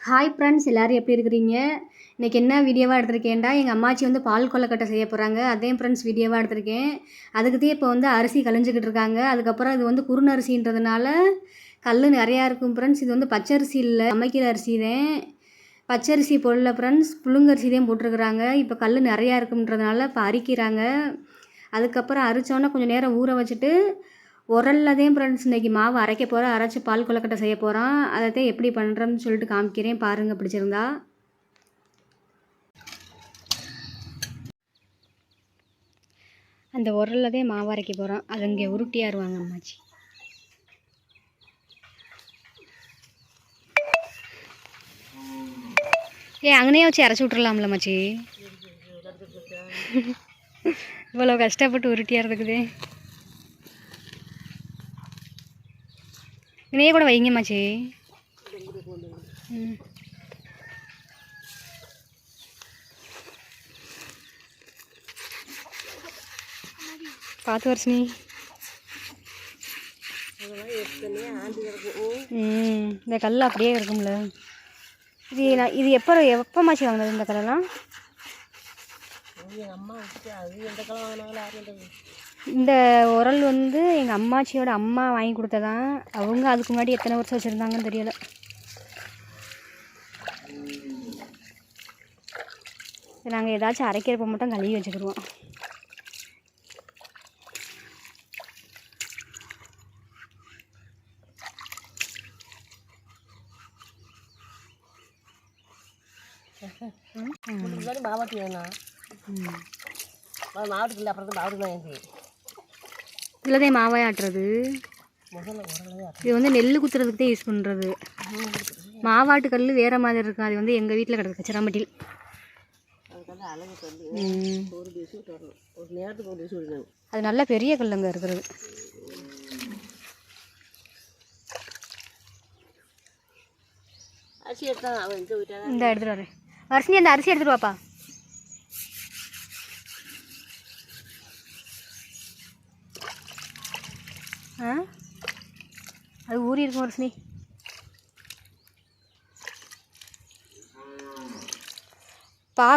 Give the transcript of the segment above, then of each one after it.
Hi friends, எல்லோரும் எப்படி இருக்கிறீங்க? இன்றைக்கி என்ன வீடியோவாக எடுத்திருக்கேன்டா, எங்கள் அம்மாச்சி வந்து பால் கொழுக்கட்டை செய்ய போகிறாங்க. அதே ஃப்ரெண்ட்ஸ் வீடியோவாக எடுத்திருக்கேன். அதுக்குதான் இப்போ வந்து அரிசி களைஞ்சிக்கிட்டு இருக்காங்க. அதுக்கப்புறம் இது வந்து குறுனரிசின்றதுனால கல் நிறையா இருக்கும் ஃப்ரெண்ட்ஸ். இது வந்து பச்சரிசி இல்லை, சமைக்கிற அரிசி தான். பச்சரிசி போடல ஃப்ரெண்ட்ஸ், புழுங்கரிசி தான் போட்டிருக்குறாங்க. இப்போ கல் நிறையா இருக்குன்றதுனால இப்போ அரிக்கிறாங்க. அதுக்கப்புறம் அரித்தோன்னே கொஞ்சம் நேரம் ஊற வச்சுட்டு உரல்ல தான் ஃப்ரெண்ட்ஸ் இன்றைக்கி மாவு அரைக்க போகிறேன். அரைச்சி பால் கொழுக்கட்டை செய்ய போகிறோம். அதை தான் எப்படி பண்ணுறேன்னு சொல்லிட்டு காமிக்கிறேன், பாருங்கள் பிடிச்சிருந்தா. அந்த உரல்ல தான் மாவு அரைக்க போகிறோம். அது இங்கே உருட்டியாருவாங்க அம்மாச்சி. அங்கனே வச்சு அரைச்சி விட்றலாம்ல அம்மாச்சி? இவ்வளோ கஷ்டப்பட்டு உருட்டியாகிறதுக்குதே இணையே கூட வைங்கம்மாச்சி. பார்த்து வருஷனி. இந்த கல் அப்படியே இருக்கும்ல. இது எப்போமாச்சி வாங்கினது இந்த கல்லெல்லாம்? இந்த உரல் வந்து எங்கள் அம்மாச்சியோட அம்மா வாங்கி கொடுத்ததான். அவங்க அதுக்கு முன்னாடி எத்தனை வருஷம் வச்சுருந்தாங்கன்னு தெரியலை. நாங்கள் ஏதாச்சும் அரைக்கிறப்ப மட்டும் கழுவி வச்சுக்கிடுவோம். மாவட்டி வேணும், மாவட்டுக்கு இல்லை, அப்புறம் மாவட்டு தான் இதில் மாவாய் ஆட்டுறது. இது வந்து நெல் குத்துறதுக்கு தான் யூஸ் பண்ணுறது. மாவாட்டு கல் வேறு மாதிரி இருக்கும். அது வந்து எங்கள் வீட்டில் கிடக்கு சிரமட்டில். அது நல்ல பெரிய கல்லுங்க இருக்கிறது. இந்த எடுத்துகிட்டு வரேன் வர்ஷினி, அந்த அரிசி எடுத்துகிட்டு வாப்பா. அது ஊறி இருக்கும் வர்ஷினி.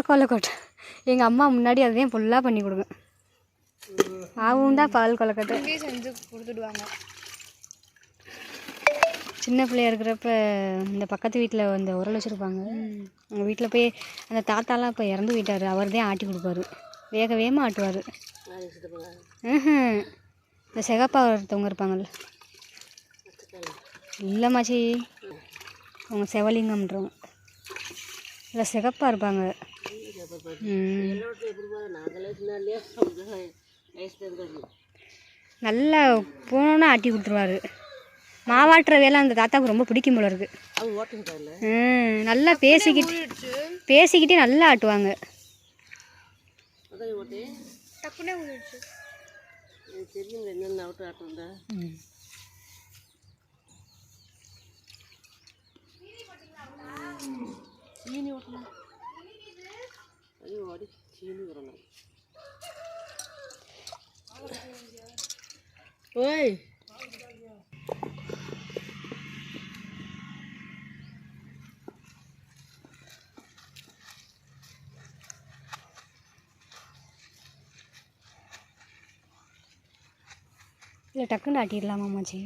கொழுக்கட்டை எங்கள் அம்மா முன்னாடி அதையும் ஃபுல்லாக பண்ணி கொடுங்க. ஆகும் தான் பால் கொழுக்கட்டை செஞ்சு கொடுத்துடுவாங்க. சின்ன பிள்ளையா இருக்கிறப்ப இந்த பக்கத்து வீட்டில் அந்த உரல் வச்சுருப்பாங்க. எங்கள் வீட்டில் போய் அந்த தாத்தாலாம் இப்போ இறந்து போயிட்டார். அவர் தான் ஆட்டி கொடுப்பாரு. வேகமாக ஆட்டுவார். இந்த சிகப்பா ஒருத்தவங்க இருப்பாங்கள்ல, இல்லைம்மாச்சி, அவங்க செவலிங்கம்ன்றவங்க இல்லை, சிகப்பாக இருப்பாங்க. நல்லா போனோன்னா ஆட்டி கொடுத்துருவாரு. மாவாட்டுற வேலை அந்த தாத்தாவுக்கு ரொம்ப பிடிக்கும் போல இருக்கு. நல்லா பேசிக்கிட்டே நல்லா ஆட்டுவாங்க. ஓய், இல்லை டக்குன்னு ஆட்டிடலாமா அம்மாச்சி?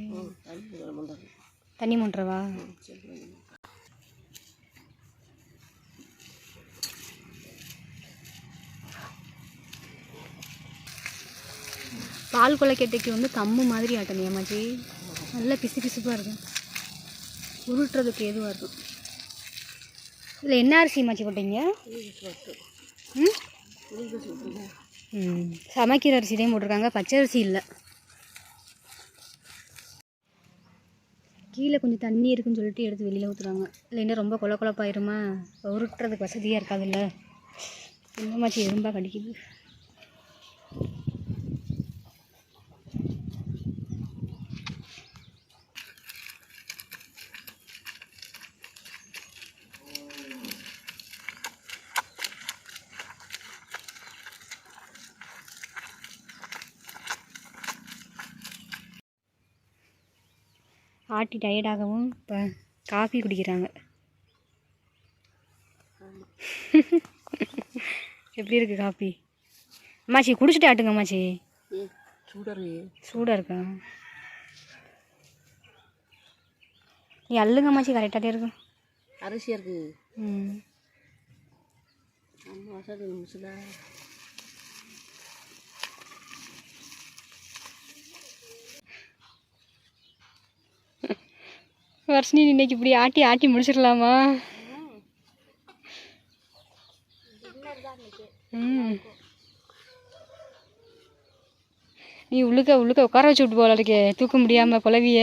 தண்ணி மூன்றவா? பால் கொழுக்கட்டைக்கு வந்து கம்பு மாதிரி ஆட்டணும் ஏமாச்சி. நல்லா பிசு பிசுப்பாக இருக்கும், உருட்டுறதுக்கு எதுவாக இருக்கும். இதில் என்ன அரிசி மாச்சி போட்டீங்க? சமைக்கிற அரிசி தான் போட்டிருக்காங்க, பச்சரிசி இல்லை. கீழே கொஞ்சம் தண்ணி இருக்குன்னு சொல்லிட்டு எடுத்து வெளியில் ஊற்றுறாங்க. இல்லைன்னா ரொம்ப கொழப்பாயிருமா, உருட்டுறதுக்கு வசதியாக இருக்காதுல்ல. இந்த மாச்சி எறும்பாக கடிக்குது. ஆட்டி டயர்டாகவும் இப்போ காஃபி குடிக்கிறாங்க. எப்படி இருக்கு காப்பி? அம்மாச்சி குடிச்சிட்டு ஆட்டுங்க அம்மாச்சி. சூடாக இருக்கா? நீ அள்ளுங்க அம்மாச்சி, கரெக்டாக இருக்கும். அரிசியாக இருக்குது. ம், நம்ம வசதி முடிச்சுதா. வர்ஷினி இன்னைக்கு இப்படி ஆட்டி ஆட்டி முடிச்சிடலாமா? ம், நீ உள்ளுக்க உட்கார வச்சு விட்டு போல இருக்கே, தூக்க முடியாமல் குழவிய.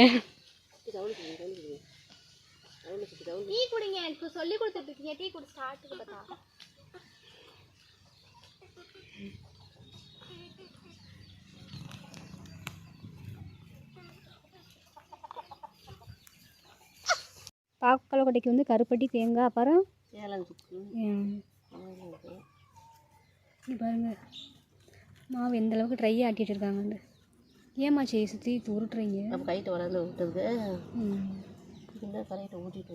டீ குடிங்க, எனக்கு சொல்லி கொடுத்துட்டு இருக்கீங்க. டீ குடி ஸ்டார்ட் பார்த்தா. பாக்கலக்கொட்டைக்கு வந்து கருப்பட்டி, தேங்காய், அப்புறம் ஏலம் சுக்கு பாருங்க மாவு எந்த அளவுக்கு ட்ரை ஆட்டி வச்சுருக்காங்கன்னு. ஏமாச்சி சுற்றி உருட்டுறீங்க? நம்ம கைட்ட வராது விட்டதுக்கு ம், இந்த கரையிட்ட ஊற்றிட்டு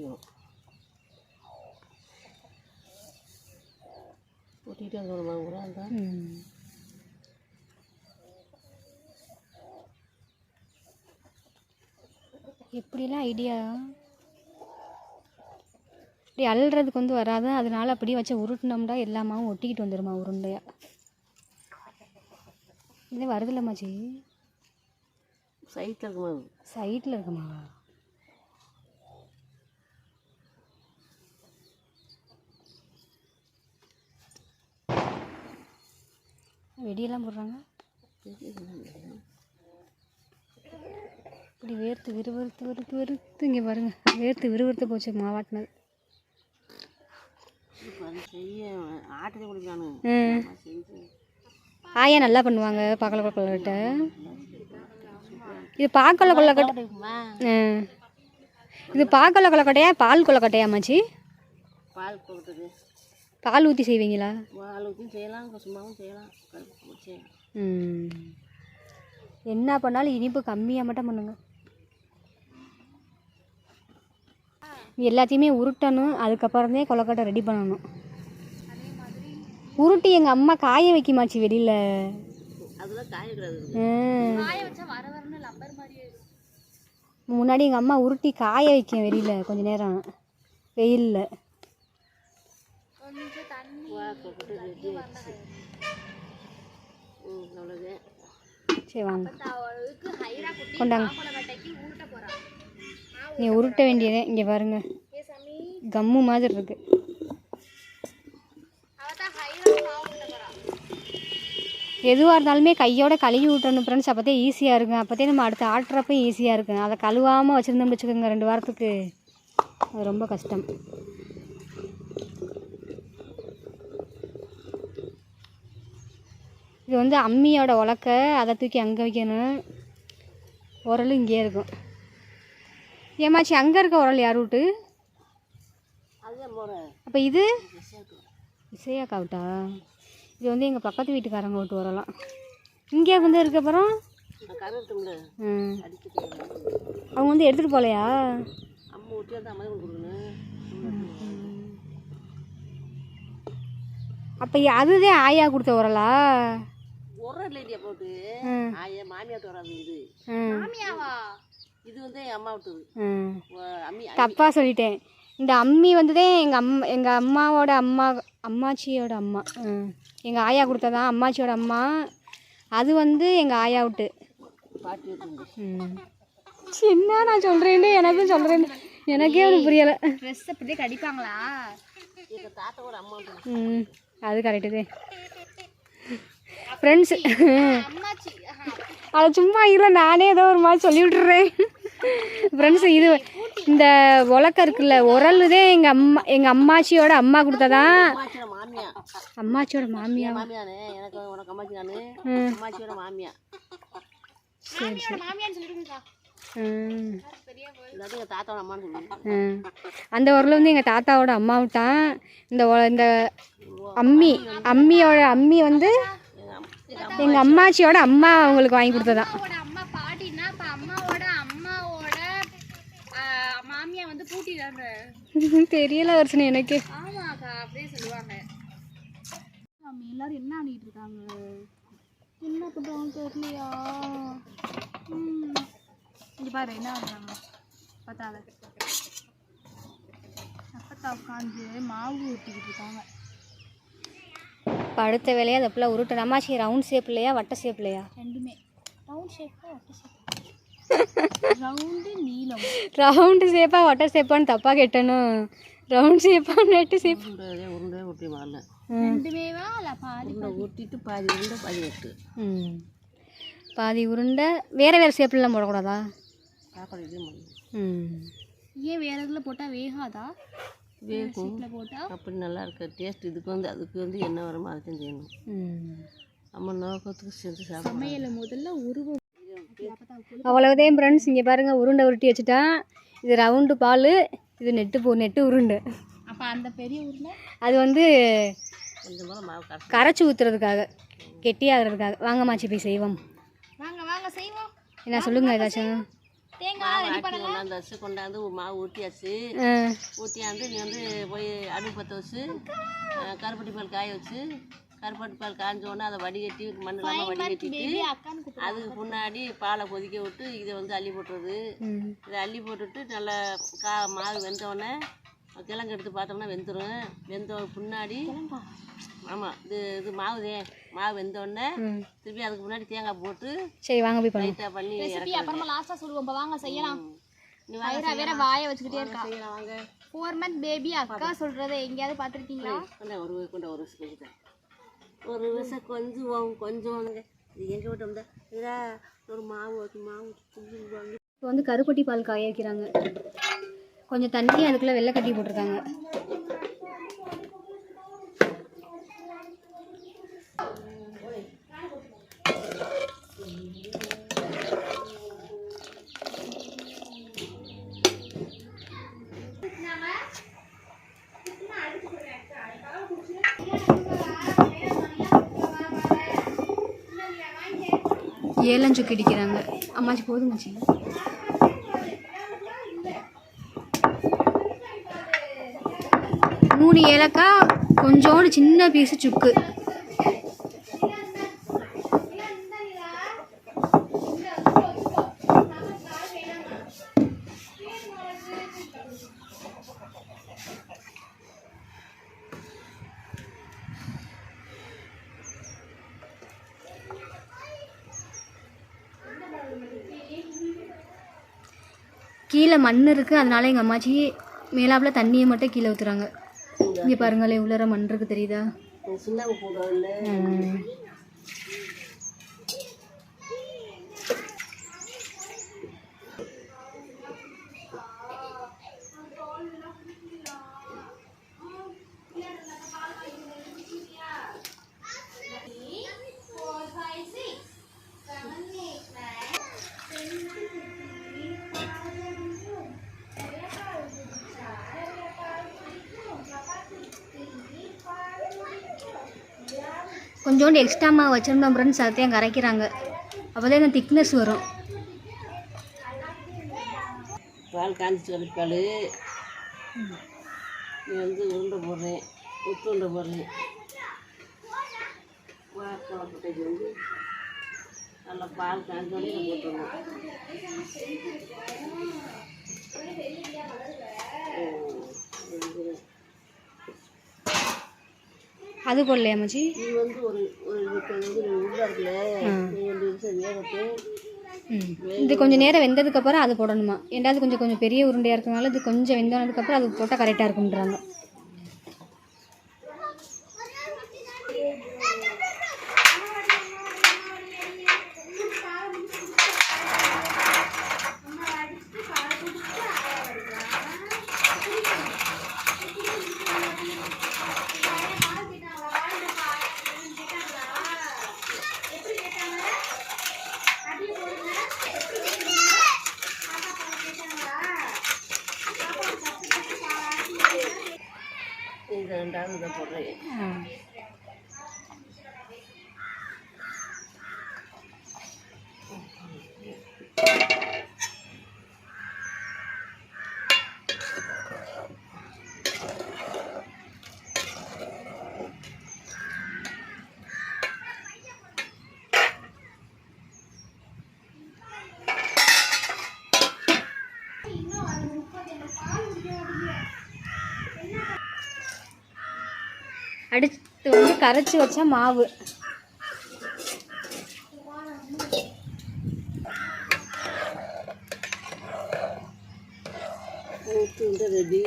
அந்த ஒரு மாவு கூட அந்த ம். எப்படிலாம் ஐடியா? இப்படி அள்ளுறதுக்கு வந்து வராது, அதனால அப்படியே வச்சு உருட்டினோம்னா எல்லா மாவும் ஒட்டிக்கிட்டு வந்துடுமா உருண்டையா. இதே வருதில்லம்மாச்சி? சைட்டில் இருக்கு மாவு. சைட்டில் இருக்க மாவா? வெடியெல்லாம் போடுறாங்க. இப்படி வேர்த்து விறுவிறுத்து இங்கே பாருங்க, வேர்த்து விறுவிறுத்து போச்சு மாவாட்டினது. ஆட்டத்தை குடிக்கானு ஆயா நல்லா பண்ணுவாங்க பாக்கல கொள்ளக்கட்டை. இது பாக்கல கொள்ளக்கட்டை. இது பாக்கல கொள்ளக்கட்டையா பால் கொள்ளக்கட்டையா அம்மாச்சி? பால் கொடுத்தது. பால் ஊற்றி செய்வீங்களா? பால் ஊற்றியும் செய்யலாம், சும்மாவும் செய்யலாம். என்ன பண்ணாலும் இனிப்பு கம்மியாக மட்டும் பண்ணுங்க. எல்லாத்தையுமே உருட்டணும், அதுக்கப்புறமே கொள்ளக்கட்டை ரெடி பண்ணணும். உருட்டி எங்கள் அம்மா காய வைக்குமாச்சு வெளியில். அதெல்லாம் காய கூடாது. முன்னாடி எங்கள் அம்மா உருட்டி காய வைக்கும் வெளியில் கொஞ்ச நேரம் வெயிலில். சரி வாங்க கொண்டாங்க. நீ உருட்ட வேண்டியதே. இங்கே பாருங்க கம்மு மாதிரி இருக்கு. எதுவாக இருந்தாலுமே கையோட கழுவி விட்டணும் ஃப்ரெண்ட்ஸ், அப்போதே ஈஸியாக இருக்கும். அப்போதே நம்ம அடுத்து ஆட்டுறப்ப ஈஸியாக இருக்கும். அதை கழுவாமல் வச்சுருந்தோம்னு வச்சுக்கோங்க 2 வாரத்துக்கு, அது ரொம்ப கஷ்டம். இது வந்து அம்மியோட உலக்கை, அதை தூக்கி அங்கே வைக்கணும். உரல் இங்கேயே இருக்கும். ஏமாச்சி அங்கே இருக்க உரல் யார் விட்டு? அப்போ இது இசையா காவிட்டா? இது வந்து எங்கள் பக்கத்து வீட்டுக்காரங்க விட்டு வரலாம். இங்கே வந்து இருக்கப்பறம் அவங்க வந்து எடுத்துகிட்டு போகலையா? அப்போ அதுதான் ஆயா கொடுத்த உரலா? போட்டு மாமியாட்டு வராது. இது வந்து அம்மா விட்டது. தப்பாக சொல்லிட்டேன். இந்த அம்மி வந்ததே எங்கள் அம்மாவோட அம்மாச்சியோட அம்மா, எங்கள் ஆயா கொடுத்ததான் அம்மாச்சியோட அம்மா. அது வந்து எங்கள் ஆயா விட்டு. என்ன நான் சொல்கிறேன்னு எனக்கும் சொல்கிறேன்னு எனக்கே ஒரு புரியலை. ட்ரெஸ் அப்படியே கடிப்பாங்களா? தாத்தாவோட அம்மா. அது கரெக்டு ஃப்ரெண்ட்ஸு. அதை சும்மா இல்லை, நானே ஏதோ ஒரு மாதிரி சொல்லி விட்டுறேன் ஃப்ரெண்ட்ஸு. இது இந்த உலக்க இருக்குல்ல, உரலுதே எங்கள் அம்மாச்சியோட அம்மா கொடுத்ததான். அம்மாச்சியோட மாமியா? சரி சரி. அந்த உரல் வந்து எங்கள் தாத்தாவோட அம்மா விட்டான். இந்த அம்மி வந்து எங்கள் அம்மாச்சியோட அம்மா அவங்களுக்கு வாங்கி கொடுத்ததான். அம்மா பாட்டினா அப்ப அம்மாவோட மாமியா வந்து பூட்டி தாங்க. தெரியல வருஷம் எனக்கு. ஆமாக்கா அப்படியே நம்ம எல்லாரும் என்ன ஆடிட்டு இருக்காங்க? என்ன பண்ணுறாங்க தெரியலையா? இங்கே பாரு என்ன பண்ணுறாங்க பார்த்தாத. அப்பத்தா உட்காந்து மாவு ஊற்றிக்கிட்டு இருக்காங்க. இப்போ அடுத்த வேலையாக அதை ஃபுல்லாக உருட்டு. அம்மாச்சி ரவுண்ட் ஷேப்லையா வட்ட ஷேப்லையா? ரெண்டுமே ரவுண்ட் ஷேப்பா வட்ட ஷேப். ரவுண்டு நீளம். ரவுண்டு ஷேப்பாக வட்ட ஷேப்பான்னு தப்பாக கேட்டணும். ரவுண்ட் ஷேப்பாக நெட்டு ஷேப். உருண்டை ஊட்டி வரல ரெண்டுமேவா இல்லை பாதி ஊட்டிட்டு பாதி உருண்டை பாதி வெட்டு. பாதி உருண்டை வேறு வேறு ஷேப்லாம் போடக்கூடாதா? சாப்பாடு இதே மாதிரி. ஏன் வேறு இதில் போட்டால் வேகாதா? வேகும் அப்படி நல்லா இருக்க டேஸ்ட். இதுக்கு வந்து அதுக்கு வந்து என்ன வருமோ அதை தான் செய்யணும். நம்ம நோக்கத்துக்கு செஞ்சு சாப்பிடணும். சமையலை முதல்ல உருவம். அவ்வளவுதான் ஃப்ரெண்ட்ஸ். இங்கே பாருங்கள் உருண்டை உருட்டி வச்சுட்டான். இது ரவுண்டு பால், இது நெட்டு உருண்டை. அப்போ அந்த பெரிய உருண்டை அது வந்து கொஞ்சமாக மாவு கரைச்சி ஊற்றுறதுக்காக, கெட்டியாகிறதுக்காக. வாங்கம்மாச்சி போய் செய்வோம். வாங்க செய்வோம். என்ன சொல்லுங்கள் ஏதாச்சும்? தேங்காய் ரெடி கொண்டாந்தாச்சு. கொண்டாந்து மாவு ஊட்டியாச்சு. ஊட்டியாந்து நீ வந்து போய் அடுப்பு பற்ற வச்சு கருப்பட்டி பால் காய வச்சு, கருப்பட்டி பால் காய்ஞ்சோடனே அதை வடிகட்டி மண் இல்லாமல் வடிகட்டிட்டு அதுக்கு முன்னாடி பாலை கொதிக்க விட்டு இதை வந்து அள்ளி போட்டுறது. இதை அள்ளி போட்டுட்டு நல்லா மாவு வெந்தோடனே கிழங்கு எடுத்து பார்த்தோம்னா வெந்துடும். வெந்த முன்னாடி ஆமாம் இது மாவு வெந்தோடனே திருப்பி அதுக்கு முன்னாடி தேங்காய் போட்டு சரி வாங்க போய் லைட்டாக பண்ணி அப்புறமா லாஸ்ட்டாக சொல்லுவோம். இப்போ வாங்க செய்யலாம். வேற வாயை வச்சுக்கிட்டே இருக்கா. வாங்க 4 month பேபி அக்கா சொல்கிறத எங்கேயாவது பார்த்துருக்கீங்களா? ஒரு விஷம் கொஞ்சம் இது எங்கே விட்டு வந்தா இதா ஒரு மாவு இப்போ வந்து கருப்பட்டி பால் காய வைக்கிறாங்க. கொஞ்சம் தண்ணி அதுக்குள்ளே வெள்ளை கட்டி போட்டிருக்காங்க. ஏலஞ்சுக்கு இடிக்கிறாங்க. அம்மாச்சி போதுமாச்சி. மூணு ஏலக்காய், கொஞ்சோண்டு சின்ன பீஸு சுக்கு. கீழே மண் இருக்குது, அதனால எங்கள் அம்மாச்சி மேலாப்பில் தண்ணியை மட்டும் கீழே ஊற்றுறாங்க. இங்கே பாருங்களேன் உள்ளர மண் இருக்குது தெரியுதா? கொஞ்சோண்டு எக்ஸ்ட்ரா மாவு வச்சிருந்தோம் ஃப்ரெண்ட்ஸ், அதையும் கரைக்கிறாங்க. அப்போ தான் இந்த திக்னஸ் வரும். பால் காஞ்சிச்சு பால். நீ வந்து உருண்டை போடுறேன், உருண்டை போடுறேன். வாழைப்பழப்பட்டைக்கு வந்து நல்லா பால் காஞ்சோடனே போட்டுருவோம். அது போடலையா மச்சி? இது வந்து ஒரு உருண்டை இருக்குல்ல, வேகட்டு. இது கொஞ்சம் நேரம் வெந்ததுக்கப்புறம் அது போடணுமா? ஏன்டாவது கொஞ்சம் பெரிய உருண்டையாக இருக்கிறதுனால இது கொஞ்சம் வெந்ததுக்கப்புறம் அது போட்டால் கரெக்டாக இருக்குன்றாங்க. இந்த ரெண்டாவது இதை போடுறேன். அடுத்து வந்து கரைச்சி வச்ச மாவு. ஊற்று ரெடி.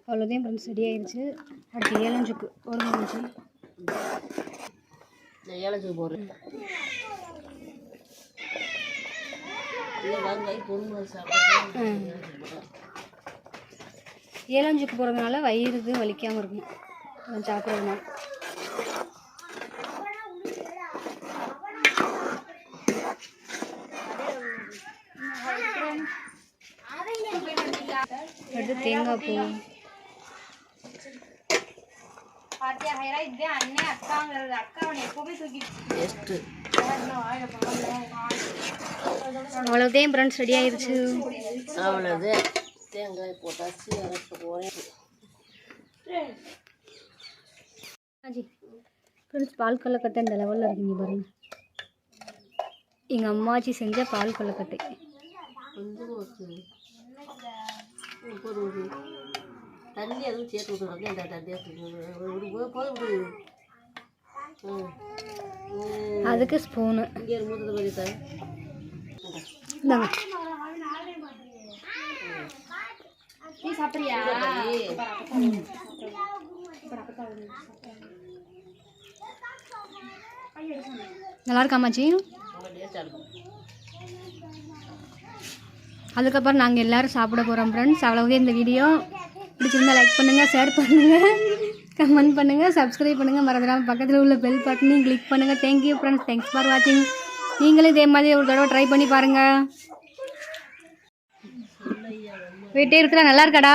அவ்வளோதான் ஃப்ரெண்ட்ஸ், ரெடி ஆயிடுச்சு. அடுத்து ஏலஞ்சுக்கு ஒரு முடிஞ்சு இந்த ஏலச்சுக்கு போடுறேன். வெங்காயம் பொண்ணு சாப்பிட்றேன். ஏலஞ்சுக்கு போகிறதுனால வயிறு இது வலிக்காமல் இருக்கும் கொஞ்சம் சாப்பிட்றதுனால. அடுத்து தேங்காய் பூ. அவ்வளோதான் ஃப்ரெண்ட்ஸ், ரெடி ஆயிடுச்சு. அவ்வளோதான், தேங்காய் போட்டாச்சு. அரைக்க போகிறேன். ஃப்ரெண்ட்ஸ், பால் கொல்லைக்கட்டை இந்த லெவலில் இருக்குங்க பாருங்க. எங்கள் அம்மாச்சி செஞ்ச பால் கொல்லைக்கட்டை. கொஞ்சம் ஒரு தண்ணி எதுவும் சேர்த்து விட்டுருவாங்க. இந்த தண்ணியை போது அதுக்கு ஸ்பூனு இங்கே மூத்தது மாதிரி தான். இந்தாங்க. நல்லா இருக்கா அம்மாச்சி? அதுக்கப்புறம் நாங்கள் எல்லோரும் சாப்பிட போகிறோம் ஃப்ரெண்ட்ஸ். அவ்வளோவே இந்த வீடியோ பிடிச்சிருந்தா லைக் பண்ணுங்கள், ஷேர் பண்ணுங்கள், கமெண்ட் பண்ணுங்கள், சப்ஸ்கிரைப் பண்ணுங்கள். மறந்துடாமல் பக்கத்தில் உள்ள பெல் பட்டனையும் கிளிக் பண்ணுங்கள். தேங்க்யூ ஃப்ரெண்ட்ஸ், தேங்க்ஸ் ஃபார் வாட்சிங். நீங்களும் இதே மாதிரி ஒரு தடவை ட்ரை பண்ணி பாருங்கள். வீட்டே இருக்கிறா நல்லா இருக்காடா?